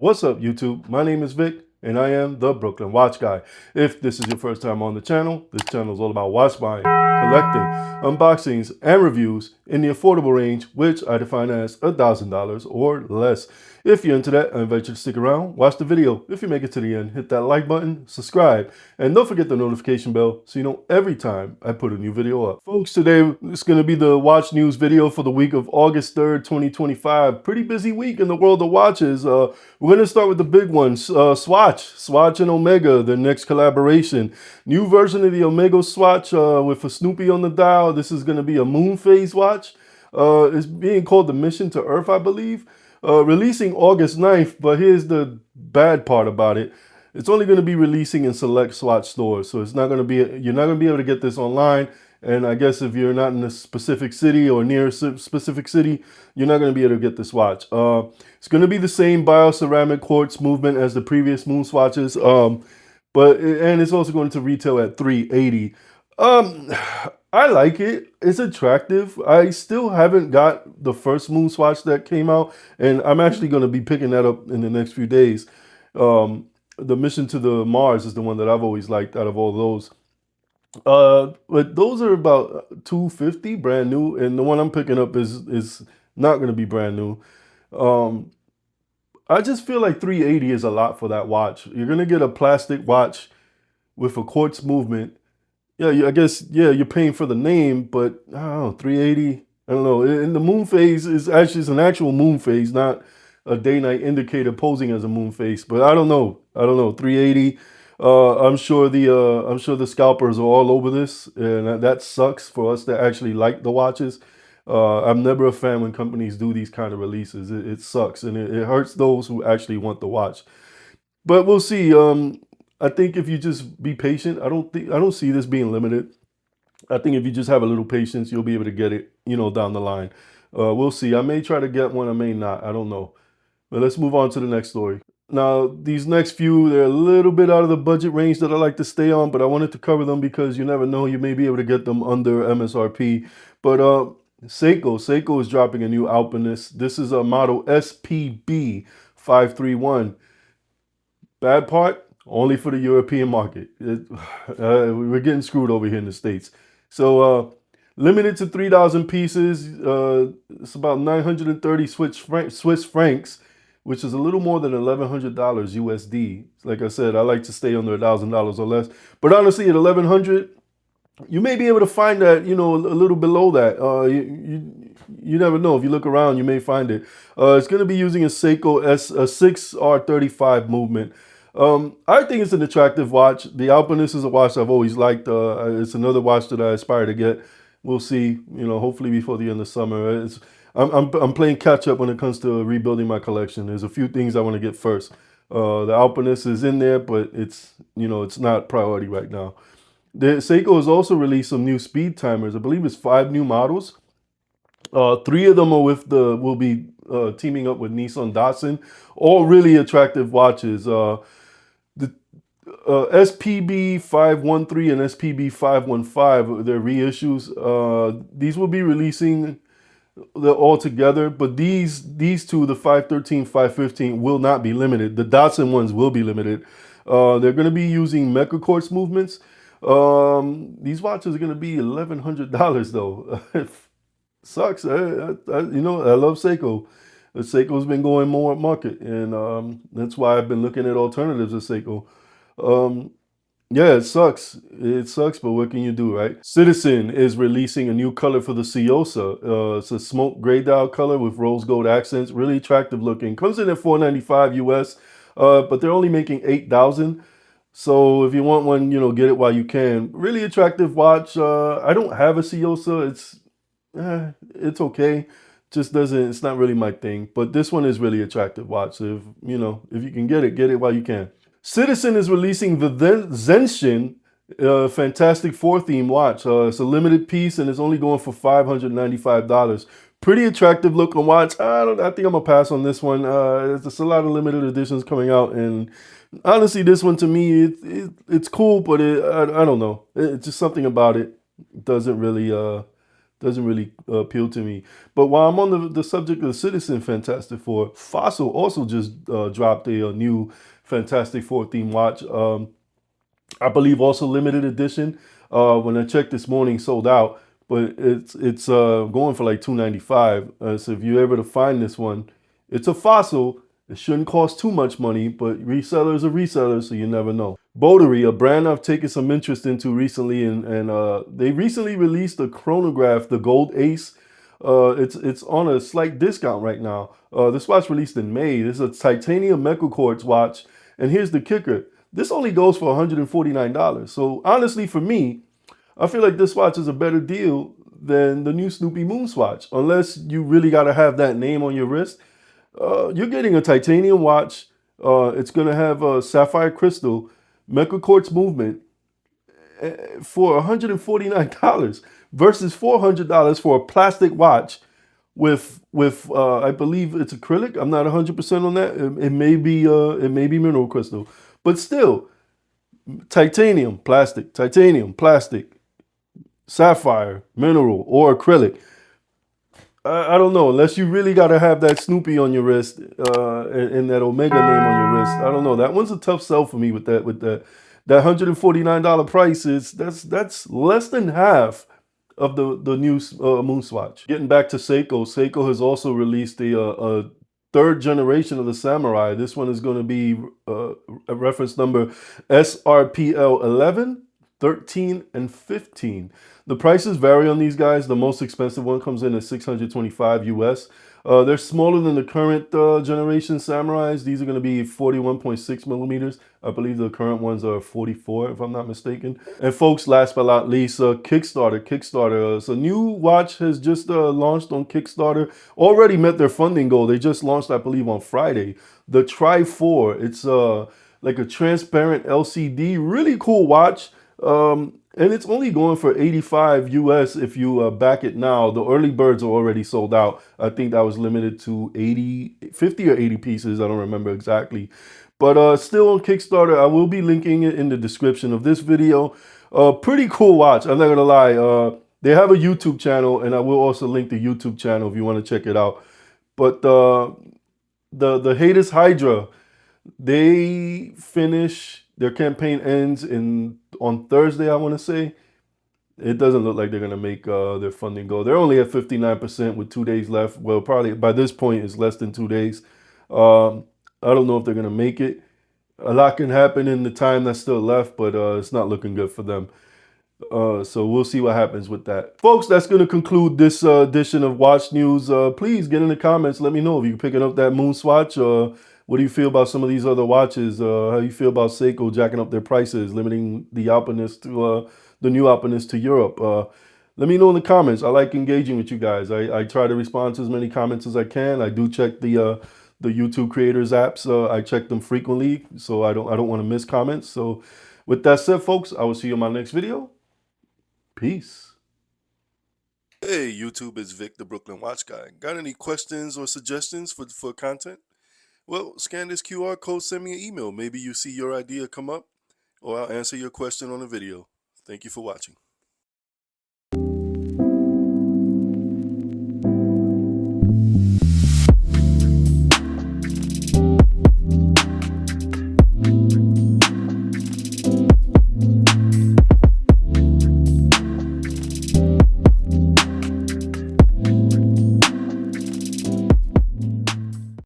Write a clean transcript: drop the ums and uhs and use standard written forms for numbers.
What's up, YouTube? My name is Vic, and I am the Brooklyn Watch Guy. If this is your first time on the channel, this channel is all about watch buying, collecting, unboxings, and reviews in the affordable range, which I define as $1,000 or less. If you're into that, I invite you to stick around, watch the video. If you make it to the end, hit that like button, subscribe, and don't forget the notification bell so you know every time I put a new video up. Folks, today it's going to be the watch news video for the week of August 3rd, 2025. Pretty busy week in the world of watches. We're going to start with the big ones. Swatch and Omega, their next collaboration. New version of the Omega Swatch with a Snoopy on the dial. This is going to be a moon phase watch. It's being called the Mission to Earth, I believe. Releasing August 9th, but here's the bad part about it. It's only going to be releasing in select Swatch stores, so it's not going to be, you're not going to be able to get this online. And I guess if you're not in a specific city or near a specific city, you're not going to be able to get this watch. It's going to be the same bioceramic quartz movement as the previous moon swatches, and it's also going to retail at $380. I like it. It's attractive. I still haven't got the first moon swatch that came out, and I'm actually going to be picking that up in the next few days. The Mission to the Mars is the one that I've always liked out of all those. But those are about $250 brand new, and the one I'm picking up is not going to be brand new. I just feel like $380 is a lot for that watch. You're going to get a plastic watch with a quartz movement. Yeah, I guess, yeah, you're paying for the name, but I don't know, $380, I don't know. And the moon phase is actually, it's an actual moon phase, not a day-night indicator posing as a moon phase. But I don't know, $380. I'm sure the scalpers are all over this, and that sucks for us that actually like the watches. I'm never a fan when companies do these kind of releases. It sucks, and it hurts those who actually want the watch. But we'll see. I think if you just be patient, I don't see this being limited. I think if you just have a little patience, you'll be able to get it, down the line. We'll see. I may try to get one, I may not. I don't know. But let's move on to the next story. Now, these next few, they're a little bit out of the budget range that I like to stay on, but I wanted to cover them because you never know, you may be able to get them under MSRP. But Seiko is dropping a new Alpinist. This is a model SPB 531. Bad part, only for the European market. We're getting screwed over here in the States. So limited to 3,000 pieces. It's about 930 Swiss francs, which is a little more than $1,100 USD. Like I said, I like to stay under $1,000 or less. But honestly, at $1,100, you may be able to find that, a little below that. You never know. If you look around, you may find it. It's going to be using a Seiko 6R35 movement. I think it's an attractive watch. The Alpinist is a watch I've always liked. It's another watch that I aspire to get. We'll see, hopefully before the end of summer. I'm playing catch up when it comes to rebuilding my collection. There's a few things I want to get first. The Alpinist is in there, but it's not priority right now. Seiko has also released some new speed timers. I believe it's 5 new models. 3 of them will be teaming up with Nissan Datsun. All really attractive watches. The SPB 513 and SPB 515, they're reissues. These will be releasing all together, but these two, the 513, 515, will not be limited. The Datsun ones will be limited. They're going to be using Mecha Quartz movements. These watches are going to be $1,100 though. Sucks. I love Seiko. Seiko's been going more at market, and that's why I've been looking at alternatives to Seiko. Yeah, it sucks. It sucks, but what can you do, right? Citizen is releasing a new color for the Ciosa. It's a smoke gray dial color with rose gold accents. Really attractive looking. Comes in at $495 US, but they're only making 8,000. So if you want one, get it while you can. Really attractive watch. I don't have a Ciosa. It's okay. Just doesn't. It's not really my thing. But this one is really attractive watch. So if you can get it while you can. Citizen is releasing the Zenshin Fantastic 4 theme watch. It's a limited piece and it's only going for $595. Pretty attractive looking watch. I think I'm gonna pass on this one. There's a lot of limited editions coming out, and honestly, this one to me, it's cool, but I don't know. It's just something about it doesn't really Doesn't really appeal to me. But while I'm on the subject of the Citizen Fantastic Four, Fossil also just dropped a new Fantastic Four theme watch. I believe also limited edition. When I checked this morning, sold out, but it's going for like $295. So if you're able to find this one, it's a Fossil. It shouldn't cost too much money, but resellers are resellers, so you never know. Botery, a brand I've taken some interest into recently, and they recently released a chronograph, the Gold Ace. It's on a slight discount right now. This watch released in May. This is a titanium metal quartz watch, and here's the kicker. This only goes for $149. So honestly, for me, I feel like this watch is a better deal than the new Snoopy Moon Swatch. Unless you really got to have that name on your wrist. You're getting a titanium watch. It's going to have a sapphire crystal, mecha quartz movement for $149 versus $400 for a plastic watch with I believe it's acrylic. I'm not 100% on that. It may be mineral crystal, but still titanium, plastic, sapphire, mineral, or acrylic. I don't know. Unless you really got to have that Snoopy on your wrist and that Omega name on your wrist. I don't know. That one's a tough sell for me with that. That $149 price that's less than half of the new Moon Swatch. Getting back to Seiko, Seiko has also released a third generation of the Samurai. This one is going to be a reference number SRPL 11, 13, and 15. The prices vary on these guys. The most expensive one comes in at $625 US. They're smaller than the current generation Samurais. These are going to be 41.6 millimeters. I believe the current ones are 44, if I'm not mistaken. And folks, last but not least, Kickstarter. So a new watch has just launched on Kickstarter. Already met their funding goal. They just launched, I believe, on Friday. The Try4. It's like a transparent LCD. Really cool watch. And it's only going for 85 US if you back it now. The early birds are already sold out. I think that was limited to 50 or 80 pieces. I don't remember exactly. But still on Kickstarter. I will be linking it in the description of this video. Pretty cool watch. I'm not going to lie. They have a YouTube channel, and I will also link the YouTube channel if you want to check it out. But the Hades Hydra, they finish, their campaign ends on Thursday, I want to say. It doesn't look like they're going to make their funding goal. They're only at 59% with 2 days left. Well, probably by this point, it's less than 2 days. I don't know if they're going to make it. A lot can happen in the time that's still left, but it's not looking good for them. So we'll see what happens with that. Folks, that's going to conclude this edition of Watch News. Please get in the comments. Let me know if you're picking up that Moon Swatch. What do you feel about some of these other watches? How you feel about Seiko jacking up their prices, limiting the Alpinist to the new Alpinist to Europe? Let me know in the comments. I like engaging with you guys. I try to respond to as many comments as I can. I do check the YouTube creators apps. I check them frequently, so I don't want to miss comments. So with that said, folks, I will see you in my next video. Peace. Hey, YouTube, it's Vic, the Brooklyn Watch Guy. Got any questions or suggestions for content? Well, scan this QR code, send me an email. Maybe you see your idea come up, or I'll answer your question on a video. Thank you for watching.